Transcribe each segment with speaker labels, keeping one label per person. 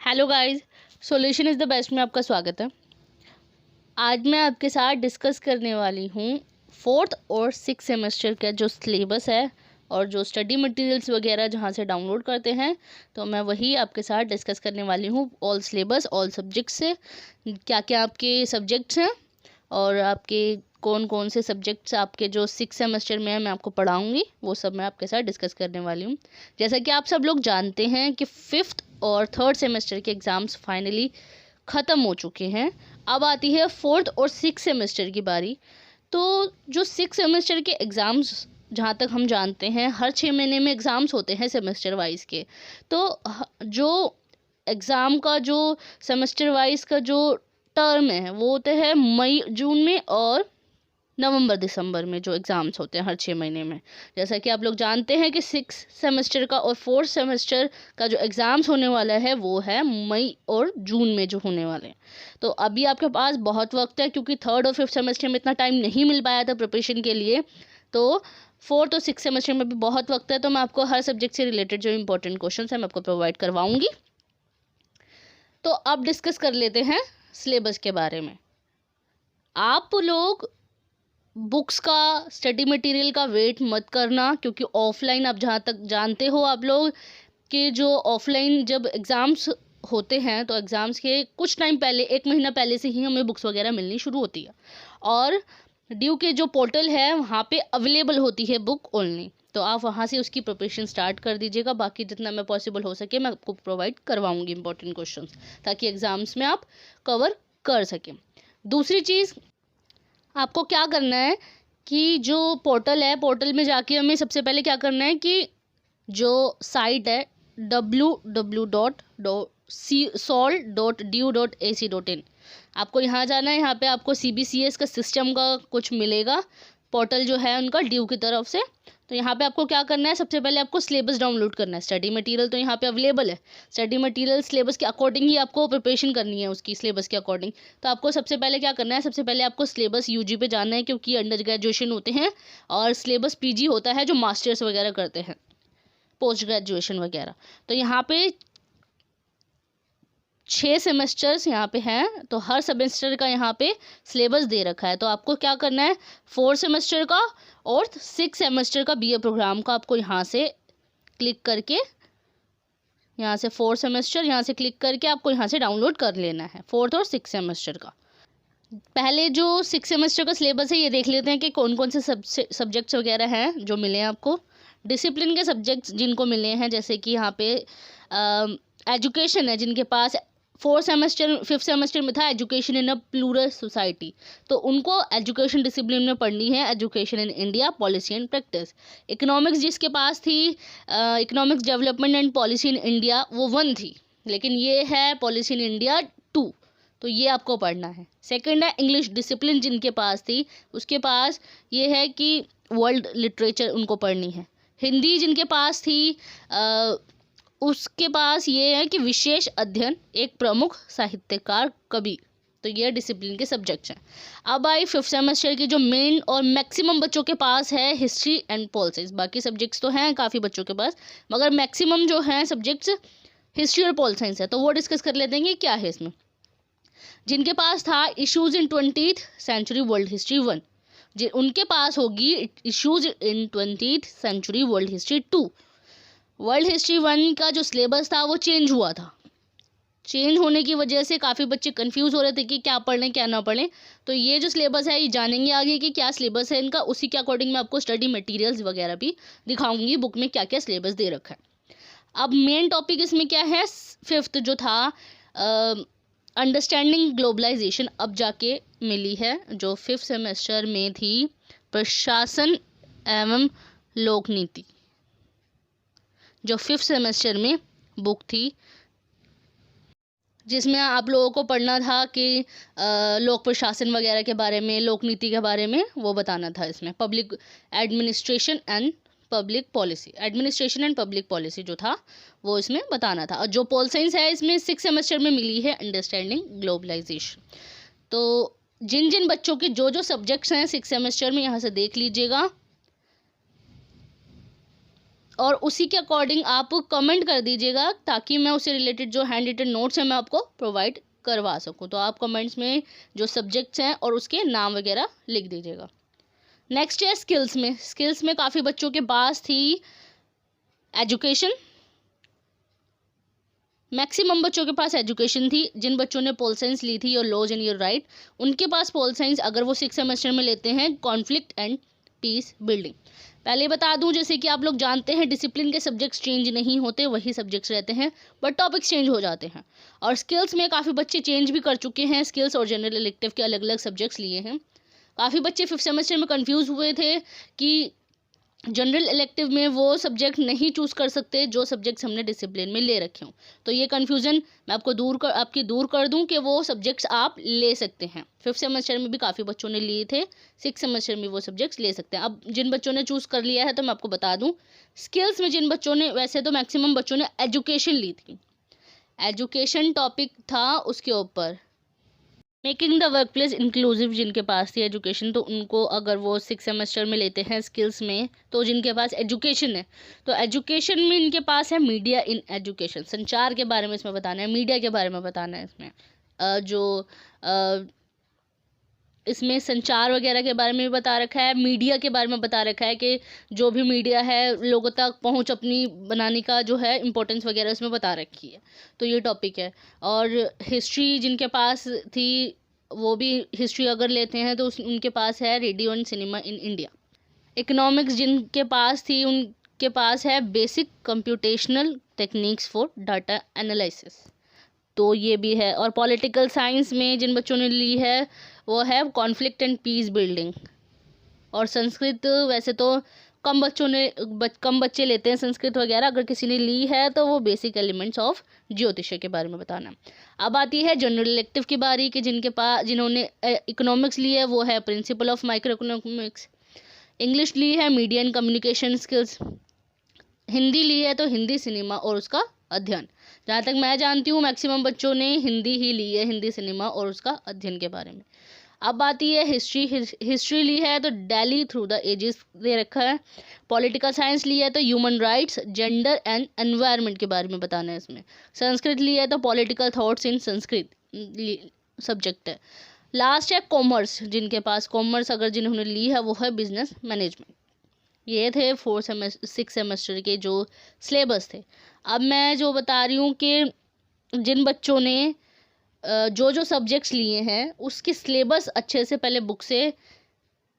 Speaker 1: Hello guys, solution is the best में आपका स्वागत है। आज मैं आपके साथ डिस्कस करने वाली हूँ फोर्थ और सिक्स सेमेस्टर का जो सिलेबस है और जो स्टडी मटेरियल्स वगैरह जहाँ से डाउनलोड करते हैं, तो मैं वही आपके साथ डिस्कस करने वाली हूँ। ऑल सिलेबस ऑल सब्जेक्ट्स से क्या क्या आपके सब्जेक्ट्स हैं और आपके कौन कौन से सब्जेक्ट्स आपके जो सिक्स सेमेस्टर में है मैं आपको पढ़ाऊँगी, वो सब मैं आपके साथ डिस्कस करने वाली हूँ। जैसा कि आप सब लोग जानते हैं कि फिफ्थ और थर्ड सेमेस्टर के एग्ज़ाम्स फाइनली ख़त्म हो चुके हैं। अब आती है फोर्थ और सिक्स सेमेस्टर की बारी। तो जो सिक्स सेमेस्टर के एग्ज़ाम्स, जहाँ तक हम जानते हैं, हर 6 महीने में एग्ज़ाम्स होते हैं सेमेस्टर वाइज के। तो जो एग्ज़ाम का जो सेमेस्टर वाइज का जो टर्म है वो होते हैं मई जून में और नवंबर दिसंबर में जो एग्ज़ाम्स होते हैं हर 6 महीने में। जैसा कि आप लोग जानते हैं कि सिक्स सेमेस्टर का और फोर्थ सेमेस्टर का जो एग्ज़ाम्स होने वाला है वो है मई और जून में जो होने वाले हैं। तो अभी आपके पास बहुत वक्त है, क्योंकि थर्ड और फिफ्थ सेमेस्टर में इतना टाइम नहीं मिल पाया था प्रिपरेशन के लिए। तो फोर्थ और सिक्स सेमेस्टर में भी बहुत वक्त है, तो मैं आपको हर सब्जेक्ट से रिलेटेड जो इंपॉर्टेंट क्वेश्चन है मैं आपको प्रोवाइड करवाऊँगी। तो अब डिस्कस कर लेते हैं सिलेबस के बारे में। आप लोग बुक्स का, स्टडी मटेरियल का वेट मत करना, क्योंकि ऑफलाइन आप जहाँ तक जानते हो आप लोग कि जो ऑफलाइन जब एग्ज़ाम्स होते हैं तो एग्ज़ाम्स के कुछ टाइम पहले, 1 महीना पहले से ही हमें बुक्स वगैरह मिलनी शुरू होती है और ड्यू के जो पोर्टल है वहाँ पे अवेलेबल होती है बुक ओनली। तो आप वहाँ से उसकी प्रिपरेशन स्टार्ट कर दीजिएगा। बाकी जितना मैं पॉसिबल हो सके मैं आपको प्रोवाइड करवाऊँगी इंपॉर्टेंट क्वेश्चंस, ताकि एग्ज़ाम्स में आप कवर कर सकें। दूसरी चीज़, आपको क्या करना है कि जो पोर्टल है, पोर्टल में जाके हमें सबसे पहले क्या करना है कि जो साइट है www.salt.du.ac.in, आपको यहाँ जाना है। यहाँ पे आपको CBCS का सिस्टम का कुछ मिलेगा, पोर्टल जो है उनका ड्यू की तरफ से। तो यहाँ पे आपको क्या करना है, सबसे पहले आपको सिलेबस डाउनलोड करना है। स्टडी मटेरियल तो यहाँ पे अवेलेबल है, स्टडी मटेरियल सिलेबस के अकॉर्डिंग ही आपको प्रिपरेशन करनी है, उसकी सिलेबस के अकॉर्डिंग। तो आपको सबसे पहले क्या करना है, सबसे पहले आपको सिलेबस UG पे जाना है, क्योंकि अंडर ग्रेजुएशन होते हैं और सिलेबस PG होता है जो मास्टर्स वगैरह करते हैं, पोस्ट ग्रेजुएशन वगैरह। तो यहाँ पे 6 सेमेस्टर्स यहाँ पे हैं, तो हर सेमेस्टर का यहाँ पे सिलेबस दे रखा है। तो आपको क्या करना है, फोर्थ सेमेस्टर का और सिक्स सेमेस्टर का BA प्रोग्राम का आपको यहाँ से क्लिक करके, यहाँ से फोर्थ सेमेस्टर यहाँ से क्लिक करके आपको यहाँ से डाउनलोड कर लेना है, फोर्थ और सिक्स सेमेस्टर का। पहले जो सिक्स सेमेस्टर का सिलेबस है ये देख लेते हैं कि कौन कौन से सब्जेक्ट्स वगैरह हैं जो मिले हैं आपको। डिसिप्लिन के सब्जेक्ट्स जिनको मिले हैं, जैसे कि यहाँ पे एजुकेशन है, जिनके पास फोर्थ सेमेस्टर फिफ्थ सेमेस्टर में था education in a plural society, तो उनको एजुकेशन डिसिप्लिन में पढ़नी है, education in India policy and practice. Economics जिसके पास थी, economics development and policy in India, वो 1 थी, लेकिन ये है पॉलिसी इन इंडिया 2, तो ये आपको पढ़ना है। सेकंड है इंग्लिश डिसिप्लिन, जिनके पास थी उसके पास ये है कि वर्ल्ड लिटरेचर उनको पढ़नी है। हिंदी जिनके पास थी उसके पास ये है कि विशेष अध्ययन एक प्रमुख साहित्यकार कवि। तो ये डिसिप्लिन के सब्जेक्ट्स हैं। अब आई फिफ्थ सेमेस्टर की जो मेन और मैक्सिमम बच्चों के पास है, हिस्ट्री एंड पॉल साइंस। बाकी सब्जेक्ट्स तो हैं काफ़ी बच्चों के पास, मगर मैक्सिमम जो हैं सब्जेक्ट्स हिस्ट्री और पॉल साइंस है। तो वो डिस्कस कर लेते हैं कि क्या है इसमें। जिनके पास था issues in 20th century world history 1, उनके पास होगी issues in 20th century world history 2। World history 1 का जो सिलेबस था वो चेंज हुआ था। चेंज होने की वजह से काफ़ी बच्चे कंफ्यूज हो रहे थे कि क्या पढ़ लें क्या ना पढ़ें। तो ये जो सिलेबस है ये जानेंगे आगे कि क्या सिलेबस है इनका, उसी के अकॉर्डिंग मैं आपको स्टडी मटेरियल्स वगैरह भी दिखाऊंगी बुक में क्या क्या सिलेबस दे रखा है। अब मेन टॉपिक इसमें क्या है, फिफ्थ जो था अंडरस्टैंडिंग ग्लोबलाइजेशन, अब जाके मिली है, जो फिफ्थ सेमेस्टर में थी प्रशासन एवं लोकनीति, जो फिफ्थ सेमेस्टर में बुक थी, जिसमें आप लोगों को पढ़ना था कि लोक प्रशासन वगैरह के बारे में, लोक नीति के बारे में वो बताना था। इसमें public administration and public policy, administration and public policy जो था वो इसमें बताना था। और जो पॉल साइंस है इसमें सिक्स सेमेस्टर में मिली है अंडरस्टैंडिंग ग्लोबलाइजेशन। तो जिन जिन बच्चों के जो जो सब्जेक्ट्स हैं सिक्स सेमेस्टर में यहाँ से देख लीजिएगा। और उसी के अकॉर्डिंग आप कमेंट कर दीजिएगा ताकि मैं उससे रिलेटेड जो हैंड रिटन नोट्स हैं मैं आपको प्रोवाइड करवा सकूं। तो आप कमेंट्स में जो सब्जेक्ट्स हैं और उसके नाम वगैरह लिख दीजिएगा। नेक्स्ट है स्किल्स में काफ़ी बच्चों के पास थी एजुकेशन, मैक्सिमम बच्चों के पास एजुकेशन थी। जिन बच्चों ने पोल साइंस ली थी, your laws and your right, उनके पास पोल साइंस अगर वो 6 सेमेस्टर में लेते हैं कॉन्फ्लिक्ट एंड पीस बिल्डिंग। पहले बता दूं, जैसे कि आप लोग जानते हैं डिसिप्लिन के सब्जेक्ट्स चेंज नहीं होते, वही सब्जेक्ट्स रहते हैं, बट टॉपिक्स चेंज हो जाते हैं। और स्किल्स में काफ़ी बच्चे चेंज भी कर चुके हैं, स्किल्स और जनरल इलेक्टिव के अलग अलग सब्जेक्ट्स लिए हैं। काफ़ी बच्चे 5th सेमेस्टर में कन्फ्यूज़ हुए थे कि जनरल इलेक्टिव में वो सब्जेक्ट नहीं चूज़ कर सकते जो सब्जेक्ट्स हमने डिसिप्लिन में ले रखे हों। तो ये कन्फ्यूज़न मैं आपको दूर कर दूं कि वो सब्जेक्ट्स आप ले सकते हैं। 5th सेमेस्टर में भी काफ़ी बच्चों ने लिए थे, 6th सेमेस्टर में वो सब्जेक्ट्स ले सकते हैं। अब जिन बच्चों ने चूज़ कर लिया है तो मैं आपको बता दूं, स्किल्स में जिन बच्चों ने, वैसे तो मैक्सिमम बच्चों ने एजुकेशन ली थी, एजुकेशन टॉपिक था उसके ऊपर, making the work place inclusive जिनके पास थी एजुकेशन, तो उनको अगर वो 6 सेमेस्टर में लेते हैं स्किल्स में, तो जिनके पास एजुकेशन है, तो एजुकेशन में इनके पास है मीडिया इन एजुकेशन, संचार के बारे में इसमें बताना है, मीडिया के बारे में बताना है इसमें। इसमें संचार वगैरह के बारे में भी बता रखा है, मीडिया के बारे में बता रखा है कि जो भी मीडिया है लोगों तक पहुंच अपनी बनाने का जो है इम्पोर्टेंस वगैरह उसमें बता रखी है। तो ये टॉपिक है। और हिस्ट्री जिनके पास थी, वो भी हिस्ट्री अगर लेते हैं तो उनके पास है radio and cinema in India. Economics जिनके पास थी, उनके पास है basic computational techniques for data analysis, तो ये भी है। और पॉलिटिकल साइंस में जिन बच्चों ने ली है वो है कॉन्फ्लिक्ट एंड पीस बिल्डिंग। और संस्कृत वैसे तो कम बच्चे लेते हैं संस्कृत वगैरह, अगर किसी ने ली है तो वो बेसिक एलिमेंट्स ऑफ ज्योतिष के बारे में बताना। अब आती है जनरल इलेक्टिव की बारी कि जिन्होंने इकोनॉमिक्स ली है वो है principle of micro economics, English ली है media and communication skills, Hindi ली है तो हिंदी सिनेमा और उसका अध्ययन। जहाँ तक मैं जानती हूँ मैक्सिमम बच्चों ने हिंदी ही ली है, हिंदी सिनेमा और उसका अध्ययन के बारे में। अब आती है हिस्ट्री ली है तो दिल्ली थ्रू द एजेस दे रखा है, पॉलिटिकल साइंस ली है तो human rights, gender and environment के बारे में बताना है इसमें, संस्कृत ली है तो political thoughts in Sanskrit subject है। लास्ट है कॉमर्स, जिनके पास कॉमर्स अगर जिन्होंने ली है वो है बिजनेस मैनेजमेंट। ये थे 6 सेमेस्टर के जो सिलेबस थे। अब मैं जो बता रही हूँ कि जिन बच्चों ने जो सब्जेक्ट्स लिए हैं उसके सिलेबस अच्छे से पहले बुक से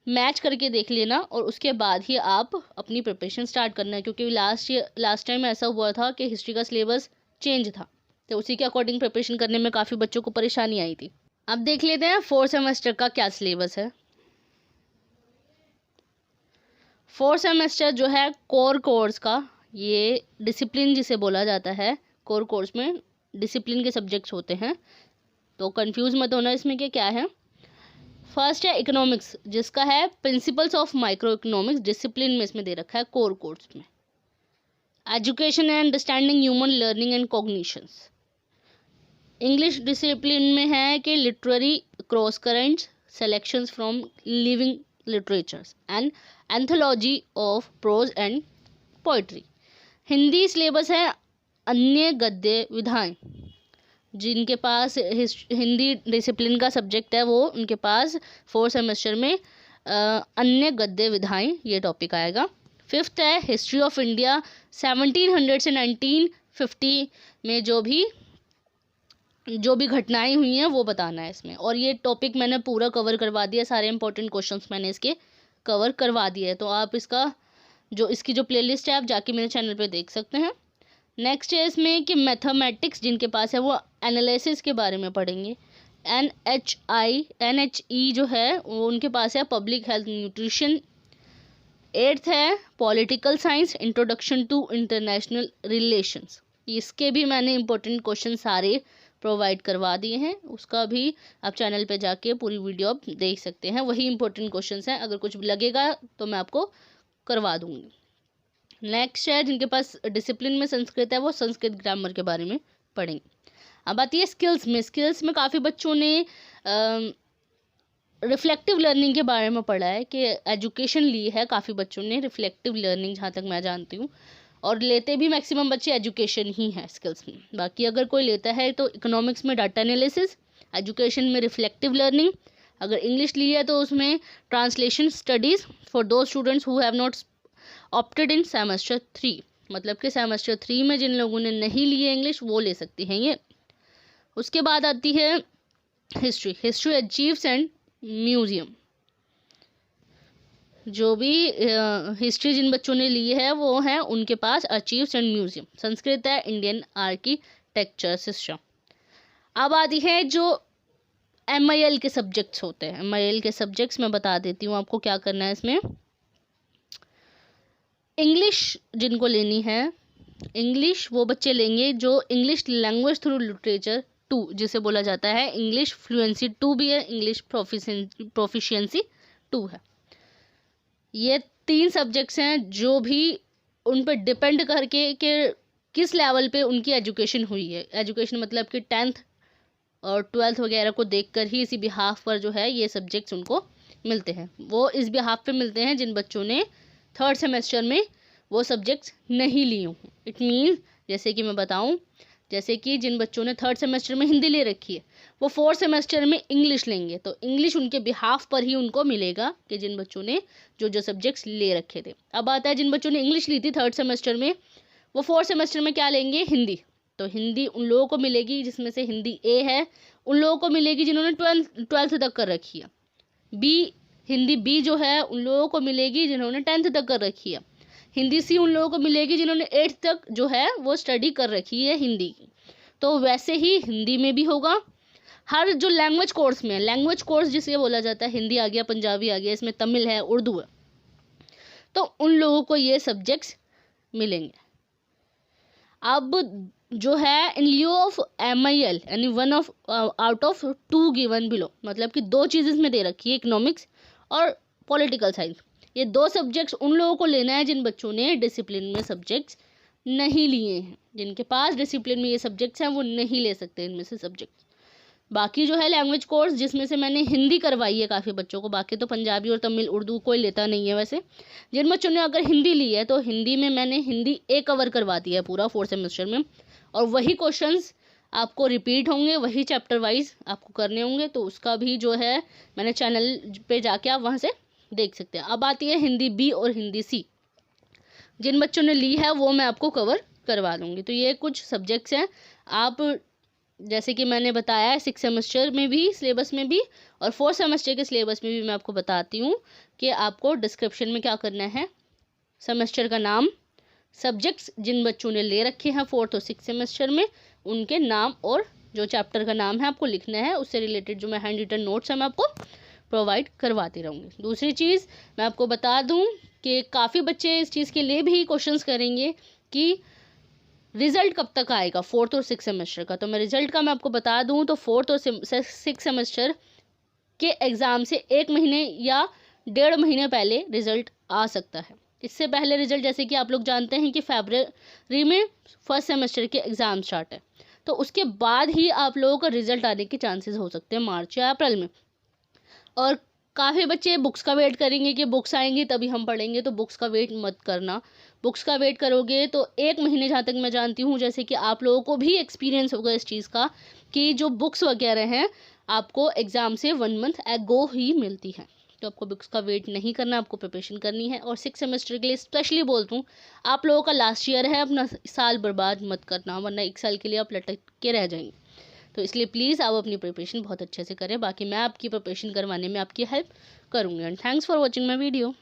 Speaker 1: मैच करके देख लेना और उसके बाद ही आप अपनी प्रिपरेशन स्टार्ट करना है, क्योंकि लास्ट टाइम ऐसा हुआ था कि हिस्ट्री का सिलेबस चेंज था, तो उसी के अकॉर्डिंग प्रिपरेशन करने में काफ़ी बच्चों को परेशानी आई थी। अब देख लेते हैं 4 सेमेस्टर का क्या सिलेबस है। 4 सेमेस्टर जो है कोर कोर्स का, ये डिसिप्लिन जिसे बोला जाता है, कोर कोर्स में डिसिप्लिन के सब्जेक्ट्स होते हैं, तो कंफ्यूज मत होना इसमें कि क्या है। फर्स्ट है इकोनॉमिक्स, जिसका है principles of micro economics, discipline में इसमें दे रखा है कोर कोर्स में। Education and understanding human learning and cognitions, English discipline में है कि literary cross currents, selections from living literatures and anthology of pros and poetry. Hindi syllabus है अन्य गद्य विधाएं, जिनके पास हिंदी डिसिप्लिन का सब्जेक्ट है वो उनके पास 4 सेमेस्टर में अन्य गद्य विधाएं ये टॉपिक आएगा। 5th है हिस्ट्री ऑफ इंडिया, 1700 से 1950 में जो भी घटनाएं हुई हैं वो बताना है इसमें। और ये टॉपिक मैंने पूरा कवर करवा दिया, सारे इंपॉर्टेंट क्वेश्चंस मैंने इसके कवर करवा दिए, तो आप इसकी जो प्लेलिस्ट है आप जाके मेरे चैनल पे देख सकते हैं। नेक्स्ट है इसमें कि मैथमेटिक्स जिनके पास है वो एनालिसिस के बारे में पढ़ेंगे। NHE जो है वो उनके पास है पब्लिक हेल्थ न्यूट्रिशन। 8th है political science, introduction to international relations, इसके भी मैंने इंपॉर्टेंट क्वेश्चन सारे प्रोवाइड करवा दिए हैं, उसका भी आप चैनल पे जाके पूरी वीडियो आप देख सकते हैं, वही इंपॉर्टेंट क्वेश्चंस हैं, अगर कुछ लगेगा तो मैं आपको करवा दूँगी। नेक्स्ट है जिनके पास डिसिप्लिन में संस्कृत है वो संस्कृत ग्रामर के बारे में पढ़ेंगे। अब आती है स्किल्स में काफ़ी बच्चों ने रिफ्लेक्टिव लर्निंग के बारे में पढ़ा है कि एजुकेशन ली है काफ़ी बच्चों ने रिफ्लेक्टिव लर्निंग, जहाँ तक मैं जानती हूँ, और लेते भी मैक्सिमम बच्चे एजुकेशन ही है स्किल्स में। बाकी अगर कोई लेता है तो इकोनॉमिक्स में डाटा एनालिसिस, एजुकेशन में रिफ्लेक्टिव लर्निंग, अगर इंग्लिश लिया है तो उसमें ट्रांसलेशन स्टडीज़ फॉर दो students who have not opted in semester 3, मतलब कि सेमेस्टर 3 में जिन लोगों ने नहीं लिए इंग्लिश वो ले सकती हैं ये। उसके बाद आती है history, history achieves and museum. जो भी हिस्ट्री जिन बच्चों ने ली है वो है उनके पास अचीव्स एंड म्यूजियम। संस्कृत है इंडियन आर्किटेक्चर सिस्टम। अब आती है जो MIL के सब्जेक्ट्स होते हैं। MIL के सब्जेक्ट्स मैं बता देती हूँ आपको क्या करना है इसमें। इंग्लिश जिनको लेनी है, इंग्लिश वो बच्चे लेंगे जो इंग्लिश लैंग्वेज थ्रू लिटरेचर 2 जिसे बोला जाता है, इंग्लिश फ्लुएंसी 2 भी है, इंग्लिश प्रोफिशिएंसी 2 है। ये 3 सब्जेक्ट्स हैं जो भी उन पर डिपेंड करके कि किस लेवल पे उनकी एजुकेशन हुई है। एजुकेशन मतलब कि 10th और 12th वगैरह को देखकर ही इसी बिहाफ पर जो है ये सब्जेक्ट्स उनको मिलते हैं। वो इस बिहाफ पे मिलते हैं जिन बच्चों ने 3rd सेमेस्टर में वो सब्जेक्ट्स नहीं लिए हों। इट मीन्स जैसे कि मैं बताऊं, जैसे कि जिन बच्चों ने 3rd सेमेस्टर में हिंदी ले रखी है वो 4th सेमेस्टर में इंग्लिश लेंगे, तो इंग्लिश उनके बिहाफ पर ही उनको मिलेगा कि जिन बच्चों ने जो सब्जेक्ट्स ले रखे थे। अब आता है जिन बच्चों ने इंग्लिश ली थी 3rd सेमेस्टर में, वो 4th सेमेस्टर में क्या लेंगे, हिंदी। तो हिंदी उन लोगों को मिलेगी जिसमें से हिंदी A है, उन लोगों को मिलेगी जिन्होंने 12th तक कर रखी है। हिंदी B जो है उन लोगों को मिलेगी जिन्होंने 10th तक कर रखी है। हिंदी C उन लोगों को मिलेगी जिन्होंने 8th तक जो है वो स्टडी कर रखी है हिंदी की। तो वैसे ही हिंदी में भी होगा। हर जो लैंग्वेज कोर्स में, लैंग्वेज कोर्स जिसे बोला जाता है, हिंदी आ गया, पंजाबी आ गया, इसमें तमिल है, उर्दू है, तो उन लोगों को ये सब्जेक्ट्स मिलेंगे। अब जो है इन लिeu ऑफ MIL यानी 1 of out of 2 given below, मतलब कि 2 चीज़ इसमें दे रखी है, इकोनॉमिक्स और पॉलिटिकल साइंस। ये 2 सब्जेक्ट्स उन लोगों को लेना है जिन बच्चों ने डिसिप्लिन में सब्जेक्ट्स नहीं लिए हैं। जिनके पास डिसिप्लिन में ये सब्जेक्ट्स हैं वो नहीं ले सकते इनमें से सब्जेक्ट्स। बाकी जो है लैंग्वेज कोर्स जिसमें से मैंने हिंदी करवाई है काफ़ी बच्चों को, बाकी तो पंजाबी और तमिल उर्दू कोई लेता नहीं है। वैसे जिन बच्चों ने अगर हिंदी ली है तो हिंदी में मैंने हिंदी A कवर करवा दिया है पूरा 4th सेमेस्टर में, और वही क्वेश्चंस आपको रिपीट होंगे, वही चैप्टर वाइज आपको करने होंगे। तो उसका भी जो है मैंने चैनल पे जाके आप वहाँ से देख सकते हैं। अब आती है हिंदी B और हिंदी C, जिन बच्चों ने ली है वो मैं आपको कवर करवा दूँगी। तो ये कुछ सब्जेक्ट्स हैं। आप जैसे कि मैंने बताया है 6 सेमेस्टर में भी सिलेबस में भी और 4th सेमेस्टर के सिलेबस में भी मैं आपको बताती हूँ कि आपको डिस्क्रिप्शन में क्या करना है, सेमेस्टर का नाम, सब्जेक्ट्स जिन बच्चों ने ले रखे हैं 4th और 6th सेमेस्टर में उनके नाम और जो चैप्टर का नाम है आपको लिखना है। उससे रिलेटेड जो मैं हैंड रिटन नोट्स हैं मैं आपको प्रोवाइड करवाती रहूँगी। दूसरी चीज़ मैं आपको बता दूँ कि काफ़ी बच्चे इस चीज़ के लिए भी क्वेश्चंस करेंगे कि रिज़ल्ट कब तक आएगा 4th और 6th सेमेस्टर का। तो मैं रिज़ल्ट का मैं आपको बता दूँ तो 4th और 6th सेमेस्टर के एग्ज़ाम से 1 महीने या 1.5 महीने पहले रिज़ल्ट आ सकता है। इससे पहले रिज़ल्ट जैसे कि आप लोग जानते हैं कि फरवरी में 1st सेमेस्टर के एग्ज़ाम स्टार्ट है, तो उसके बाद ही आप लोगों का रिज़ल्ट आने के चांसेस हो सकते हैं मार्च या अप्रैल में। और काफ़ी बच्चे बुक्स का वेट करेंगे कि बुक्स आएंगी तभी हम पढ़ेंगे, तो बुक्स का वेट मत करना। बुक्स का वेट करोगे तो 1 महीने, जहाँ तक मैं जानती हूँ, जैसे कि आप लोगों को भी एक्सपीरियंस होगा इस चीज़ का कि जो बुक्स वगैरह हैं आपको एग्ज़ाम से 1 मंथ एगो ही मिलती हैं। तो आपको बुक्स का वेट नहीं करना, आपको प्रिपरेशन करनी है। और 6 सेमेस्टर के लिए स्पेशली बोलता हूँ, आप लोगों का लास्ट ईयर है, अपना साल बर्बाद मत करना, वरना 1 साल के लिए आप लटक के रह जाएंगे। तो इसलिए प्लीज़ आप अपनी प्रिपरेशन बहुत अच्छे से करें। बाकी मैं आपकी प्रिपरेशन करवाने में आपकी हेल्प करूँगी। And thanks for watching my video.